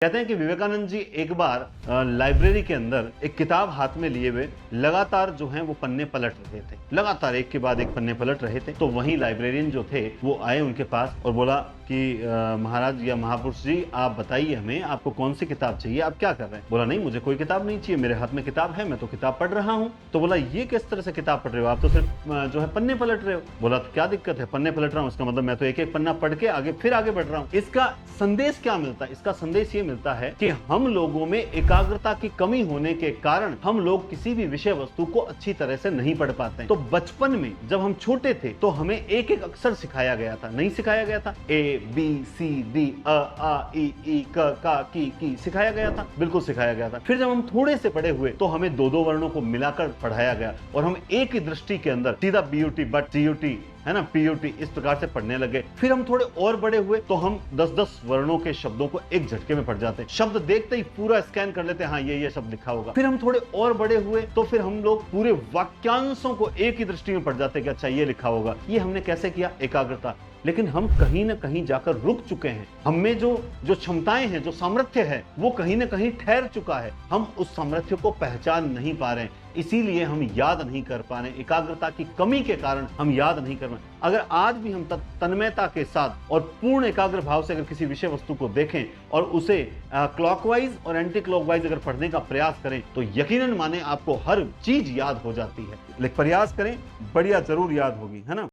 कहते हैं कि विवेकानंद जी एक बार लाइब्रेरी के अंदर एक किताब हाथ में लिए हुए लगातार जो है वो पन्ने पलट रहे थे, लगातार एक के बाद एक पन्ने पलट रहे थे। तो वहीं लाइब्रेरियन जो थे वो आए उनके पास और बोला कि महाराज या महापुरुष जी, आप बताइए हमें आपको कौन सी किताब चाहिए, आप क्या कर रहे हैं। बोला नहीं, मुझे कोई किताब नहीं चाहिए, मेरे हाथ में किताब है, मैं तो किताब पढ़ रहा हूँ। तो बोला ये किस तरह से किताब पढ़ रहे हो, आप तो सिर्फ जो है पन्ने पलट रहे हो। बोला तो क्या दिक्कत है, पन्ने पलट रहा हूँ इसका मतलब मैं तो एक एक पन्ना पढ़ के आगे फिर आगे बढ़ रहा हूँ। इसका संदेश क्या मिलता है? इसका संदेश ये मिलता है कि हम लोगों में एकाग्रता की कमी होने के कारण हम लोग किसी भी विषय वस्तु को अच्छी तरह से नहीं पढ़ पाते हैं। तो बचपन में जब हम छोटे थे तो हमें एक एक अक्षर सिखाया गया था, नहीं सिखाया गया था? ए बी सी डी अ आ ई क का की सिखाया गया था, बिल्कुल सिखाया गया था। फिर जब हम थोड़े से बड़े हुए तो हमें दो दो वर्णों को मिलाकर पढ़ाया गया और हम एक ही दृष्टि के अंदर सीधा बीयूटी बट टीयूटी है ना, पीयूटी इस प्रकार से पढ़ने लगे। फिर हम थोड़े और बड़े हुए तो हम 10-10 वर्णों के शब्दों को एक झटके में पढ़ जाते, शब्द देखते ही पूरा स्कैन कर लेते, हाँ ये शब्द लिखा होगा। फिर हम थोड़े और बड़े हुए तो फिर हम लोग पूरे वाक्यांशों को एक ही दृष्टि में पढ़ जाते कि अच्छा ये लिखा होगा। ये हमने कैसे किया? एकाग्रता। लेकिन हम कहीं ना कहीं जाकर रुक चुके हैं, हमें जो क्षमताएं हैं, जो सामर्थ्य है वो कहीं ना कहीं ठहर चुका है, हम उस सामर्थ्य को पहचान नहीं पा रहे हैं, इसीलिए हम याद नहीं कर पा रहे। एकाग्रता की कमी के कारण हम याद नहीं कर पाए। अगर आज भी हम तन्मयता के साथ और पूर्ण एकाग्र भाव से अगर किसी विषय वस्तु को देखें और उसे क्लॉकवाइज और एंटी क्लॉकवाइज अगर पढ़ने का प्रयास करें तो यकीनन माने आपको हर चीज याद हो जाती है। लेकिन प्रयास करें, बढ़िया जरूर याद होगी, है ना।